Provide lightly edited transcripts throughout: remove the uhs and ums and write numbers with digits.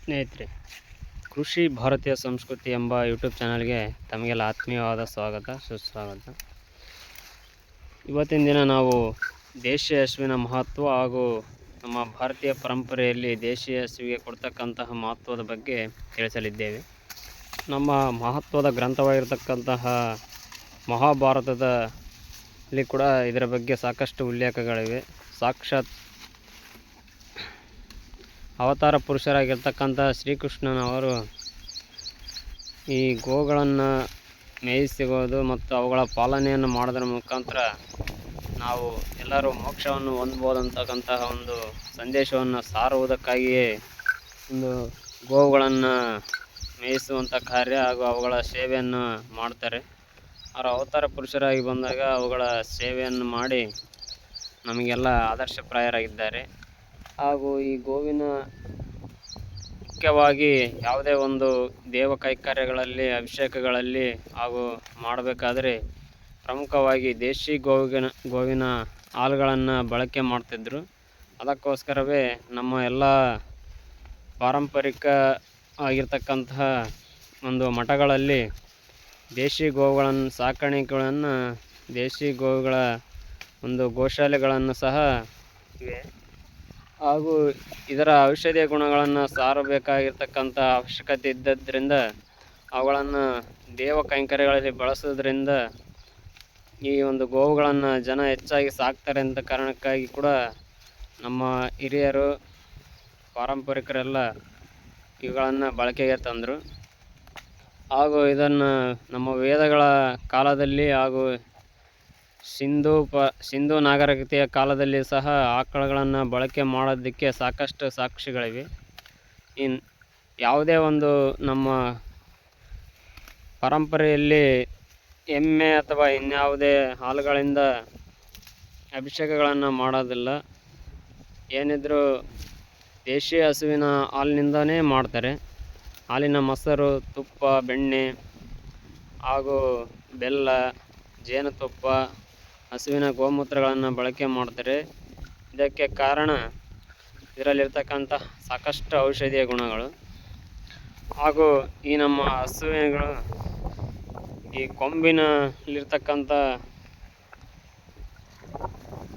ಸ್ನೇಹಿತರೆ, ಕೃಷಿ ಭಾರತೀಯ ಸಂಸ್ಕೃತಿ ಎಂಬ ಯೂಟ್ಯೂಬ್ ಚಾನಲ್ಗೆ ತಮಗೆಲ್ಲ ಆತ್ಮೀಯವಾದ ಸ್ವಾಗತ, ಸುಸ್ವಾಗತ. ಇವತ್ತಿನ ದಿನ ನಾವು ದೇಶೀಯ ಹಸುವಿನ ಮಹತ್ವ ಹಾಗೂ ನಮ್ಮ ಭಾರತೀಯ ಪರಂಪರೆಯಲ್ಲಿ ದೇಶೀಯ ಹಸುವಿಗೆ ಕೊಡ್ತಕ್ಕಂತಹ ಮಹತ್ವದ ಬಗ್ಗೆ ತಿಳಿಸಲಿದ್ದೇವೆ. ನಮ್ಮ ಮಹತ್ವದ ಗ್ರಂಥವಾಗಿರ್ತಕ್ಕಂತಹ ಮಹಾಭಾರತದಲ್ಲಿ ಕೂಡ ಇದರ ಬಗ್ಗೆ ಸಾಕಷ್ಟು ಉಲ್ಲೇಖಗಳಿವೆ. ಸಾಕ್ಷಾತ್ ಅವತಾರ ಪುರುಷರಾಗಿರ್ತಕ್ಕಂಥ ಶ್ರೀಕೃಷ್ಣನವರು ಈ ಗೋಗಳನ್ನು ಮೇಯಿಸಿಗೋದು ಮತ್ತು ಅವುಗಳ ಪಾಲನೆಯನ್ನು ಮಾಡೋದರ ಮುಖಾಂತರ ನಾವು ಎಲ್ಲರೂ ಮೋಕ್ಷವನ್ನು ಹೊಂದ್ಬೋದಂತಕ್ಕಂತಹ ಒಂದು ಸಂದೇಶವನ್ನು ಸಾರುವುದಕ್ಕಾಗಿಯೇ ಒಂದು ಗೋವುಗಳನ್ನು ಮೇಯಿಸುವಂಥ ಕಾರ್ಯ ಹಾಗೂ ಅವುಗಳ ಸೇವೆಯನ್ನು ಮಾಡ್ತಾರೆ. ಅವರ ಅವತಾರ ಪುರುಷರಾಗಿ ಬಂದಾಗ ಅವುಗಳ ಸೇವೆಯನ್ನು ಮಾಡಿ ನಮಗೆಲ್ಲ ಆದರ್ಶಪ್ರಾಯರಾಗಿದ್ದಾರೆ. ಹಾಗೂ ಈ ಗೋವಿನ ಮುಖ್ಯವಾಗಿ ಯಾವುದೇ ಒಂದು ದೇವ ಕೈಂಕರ್ಯಗಳಲ್ಲಿ, ಅಭಿಷೇಕಗಳಲ್ಲಿ ಹಾಗೂ ಮಾಡಬೇಕಾದ್ರೆ ಪ್ರಮುಖವಾಗಿ ದೇಶಿ ಗೋವಿನ ಹಾಲುಗಳನ್ನು ಬಳಕೆ ಮಾಡ್ತಿದ್ರು. ಅದಕ್ಕೋಸ್ಕರವೇ ನಮ್ಮ ಎಲ್ಲ ಪಾರಂಪರಿಕ ಆಗಿರ್ತಕ್ಕಂತಹ ಒಂದು ಮಠಗಳಲ್ಲಿ ದೇಶಿ ಗೋವುಗಳನ್ನು ಸಾಕಾಣಿಕೆಗಳನ್ನು, ದೇಶಿ ಗೋವುಗಳ ಒಂದು ಗೋಶಾಲೆಗಳನ್ನು ಸಹ ಇವೆ. ಹಾಗೂ ಇದರ ಔಷಧೀಯ ಗುಣಗಳನ್ನು ಸಾರಬೇಕಾಗಿರ್ತಕ್ಕಂಥ ಅವಶ್ಯಕತೆ ಇದ್ದದ್ರಿಂದ ಅವುಗಳನ್ನು ದೇವ ಕೈಂಕರ್ಯಗಳಲ್ಲಿ ಬಳಸೋದ್ರಿಂದ ಈ ಒಂದು ಗೋವುಗಳನ್ನು ಜನ ಹೆಚ್ಚಾಗಿ ಸಾಕ್ತಾರೆ ಅಂತ ಕಾರಣಕ್ಕಾಗಿ ಕೂಡ ನಮ್ಮ ಹಿರಿಯರು, ಪಾರಂಪರಿಕರೆಲ್ಲ ಇವುಗಳನ್ನು ಬಳಕೆಗೆ ತಂದರು. ಹಾಗೂ ಇದನ್ನು ನಮ್ಮ ವೇದಗಳ ಕಾಲದಲ್ಲಿ ಹಾಗೂ ಸಿಂಧೂ ನಾಗರಿಕತೆಯ ಕಾಲದಲ್ಲಿ ಸಹ ಆಕಳುಗಳನ್ನು ಬಳಕೆ ಮಾಡೋದಕ್ಕೆ ಸಾಕಷ್ಟು ಸಾಕ್ಷಿಗಳಿವೆ. ಯಾವುದೇ ಒಂದು ನಮ್ಮ ಪರಂಪರೆಯಲ್ಲಿ ಎಮ್ಮೆ ಅಥವಾ ಇನ್ಯಾವುದೇ ಹಾಲುಗಳಿಂದ ಅಭಿಷೇಕಗಳನ್ನು ಮಾಡೋದಿಲ್ಲ. ಏನಿದ್ರೂ ದೇಶೀಯ ಹಸುವಿನ ಹಾಲಿನಿಂದನೇ ಮಾಡ್ತಾರೆ. ಹಾಲಿನ ಮೊಸರು, ತುಪ್ಪ, ಬೆಣ್ಣೆ ಹಾಗೂ ಬೆಲ್ಲ, ಜೇನುತುಪ್ಪ, ಹಸುವಿನ ಗೋಮೂತ್ರಗಳನ್ನು ಬಳಕೆ ಮಾಡ್ತಾರೆ. ಇದಕ್ಕೆ ಕಾರಣ ಇದರಲ್ಲಿರ್ತಕ್ಕಂಥ ಸಾಕಷ್ಟು ಔಷಧೀಯ ಗುಣಗಳು. ಹಾಗೂ ಈ ನಮ್ಮ ಹಸುವಿನಗಳು ಈ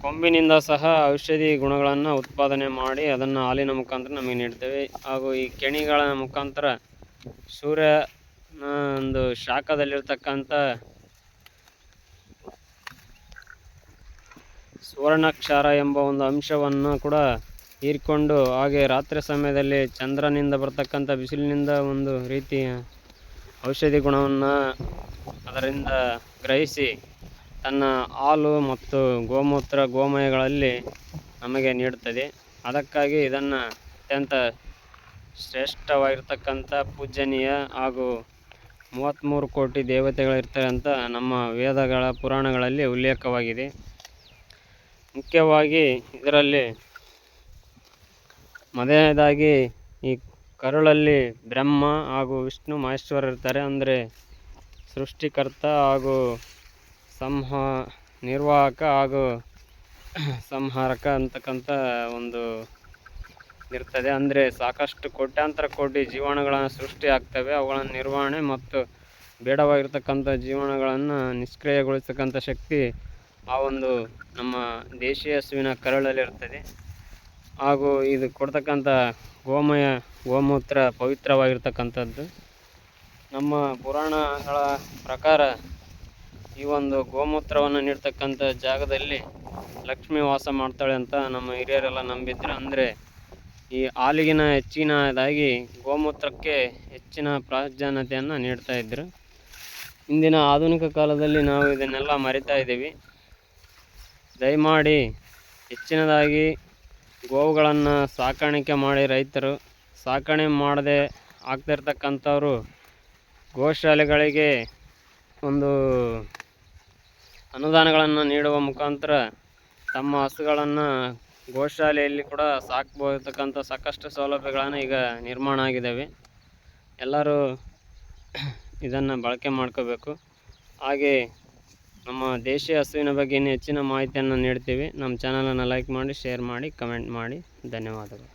ಕೊಂಬಿನಿಂದ ಸಹ ಔಷಧಿ ಗುಣಗಳನ್ನು ಉತ್ಪಾದನೆ ಮಾಡಿ ಅದನ್ನು ಹಾಲಿನ ಮುಖಾಂತರ ನಮಗೆ ನೀಡ್ತೇವೆ. ಹಾಗೂ ಈ ಕೆಣಿಗಳ ಮುಖಾಂತರ ಸೂರ್ಯನ ಒಂದು ಶಾಖದಲ್ಲಿರ್ತಕ್ಕಂಥ ಸುವರ್ಣಕ್ಷಾರ ಎಂಬ ಒಂದು ಅಂಶವನ್ನು ಕೂಡ ಹೀರಿಕೊಂಡು, ಹಾಗೆ ರಾತ್ರಿ ಸಮಯದಲ್ಲಿ ಚಂದ್ರನಿಂದ ಬರ್ತಕ್ಕಂಥ ಬಿಸಿಲಿನಿಂದ ಒಂದು ರೀತಿಯ ಔಷಧಿ ಗುಣವನ್ನು ಅದರಿಂದ ಗ್ರಹಿಸಿ ತನ್ನ ಹಾಲು ಮತ್ತು ಗೋಮೂತ್ರ, ಗೋಮಯಗಳಲ್ಲಿ ನಮಗೆ ನೀಡುತ್ತದೆ. ಅದಕ್ಕಾಗಿ ಇದನ್ನು ಅತ್ಯಂತ ಶ್ರೇಷ್ಠವಾಗಿರ್ತಕ್ಕಂಥ ಪೂಜನೀಯ ಹಾಗೂ 33 ಕೋಟಿ ದೇವತೆಗಳಿರ್ತಾರೆ ಅಂತ ನಮ್ಮ ವೇದಗಳ ಪುರಾಣಗಳಲ್ಲಿ ಉಲ್ಲೇಖವಾಗಿದೆ. ಮುಖ್ಯವಾಗಿ ಇದರಲ್ಲಿ ಮೊದಲನೇದಾಗಿ ಈ ಕರುಳಲ್ಲಿ ಬ್ರಹ್ಮ ಹಾಗೂ ವಿಷ್ಣು ಮಹೇಶ್ವರ ಇರ್ತಾರೆ. ಅಂದರೆ ಸೃಷ್ಟಿಕರ್ತ ಹಾಗೂ ನಿರ್ವಾಹಕ ಹಾಗೂ ಸಂಹಾರಕ ಅಂತಕ್ಕಂಥ ಒಂದು ಇರ್ತದೆ. ಅಂದರೆ ಸಾಕಷ್ಟು ಕೋಟ್ಯಾಂತರ ಕೋಟಿ ಜೀವಾಣುಗಳನ್ನು ಸೃಷ್ಟಿ ಆಗ್ತವೆ. ಅವುಗಳನ್ನು ನಿರ್ವಹಣೆ ಮತ್ತು ಬೇಡವಾಗಿರ್ತಕ್ಕಂಥ ಜೀವಾಣುಗಳನ್ನು ನಿಷ್ಕ್ರಿಯಗೊಳಿಸ್ತಕ್ಕಂಥ ಶಕ್ತಿ ಆ ಒಂದು ನಮ್ಮ ದೇಶೀಯ ಹಸುವಿನ ಕರುಳಲ್ಲಿರ್ತದೆ. ಹಾಗೂ ಇದು ಕೊಡ್ತಕ್ಕಂಥ ಗೋಮೂತ್ರ ಪವಿತ್ರವಾಗಿರ್ತಕ್ಕಂಥದ್ದು. ನಮ್ಮ ಪುರಾಣಗಳ ಪ್ರಕಾರ ಈ ಒಂದು ಗೋಮೂತ್ರವನ್ನು ನೀಡ್ತಕ್ಕಂಥ ಜಾಗದಲ್ಲಿ ಲಕ್ಷ್ಮಿ ವಾಸ ಮಾಡ್ತಾಳೆ ಅಂತ ನಮ್ಮ ಹಿರಿಯರೆಲ್ಲ ನಂಬಿದ್ರು. ಅಂದರೆ ಈ ಹಾಲಿಗಿನ ಹೆಚ್ಚಿನದಾಗಿ ಗೋಮೂತ್ರಕ್ಕೆ ಹೆಚ್ಚಿನ ಪ್ರಾಧಾನ್ಯತೆಯನ್ನು ನೀಡ್ತಾ ಇದ್ದರು. ಇಂದಿನ ಆಧುನಿಕ ಕಾಲದಲ್ಲಿ ನಾವು ಇದನ್ನೆಲ್ಲ ಮರಿತಾ ಇದ್ದೀವಿ. ದಯಮಾಡಿ ಹೆಚ್ಚಿನದಾಗಿ ಗೋವುಗಳನ್ನು ಸಾಕಾಣಿಕೆ ಮಾಡಿ ರೈತರು ಸಾಕಣೆ ಮಾಡದೆ ಆಗ್ತಿರ್ತಕ್ಕಂಥವ್ರು ಗೋಶಾಲೆಗಳಿಗೆ ಒಂದು ಅನುದಾನಗಳನ್ನು ನೀಡುವ ಮುಖಾಂತರ ತಮ್ಮ ಹಸುಗಳನ್ನು ಗೋಶಾಲೆಯಲ್ಲಿ ಕೂಡ ಸಾಕ್ಬೋದಿರ್ತಕ್ಕಂಥ ಸಾಕಷ್ಟು ಸೌಲಭ್ಯಗಳನ್ನು ಈಗ ನಿರ್ಮಾಣ ಆಗಿದ್ದಾವೆ. ಎಲ್ಲರೂ ಇದನ್ನು ಬಳಕೆ ಮಾಡ್ಕೋಬೇಕು. ಹಾಗೆ ನಮ್ಮ ದೇಶೀಯ ಹಸುವಿನ ಬಗ್ಗೆ ಇನ್ನೂ ಹೆಚ್ಚಿನ ಮಾಹಿತಿಯನ್ನು ನೀಡ್ತೀವಿ. ನಮ್ಮ ಚಾನಲನ್ನು ಲೈಕ್ ಮಾಡಿ, ಶೇರ್ ಮಾಡಿ, ಕಮೆಂಟ್ ಮಾಡಿ. ಧನ್ಯವಾದಗಳು.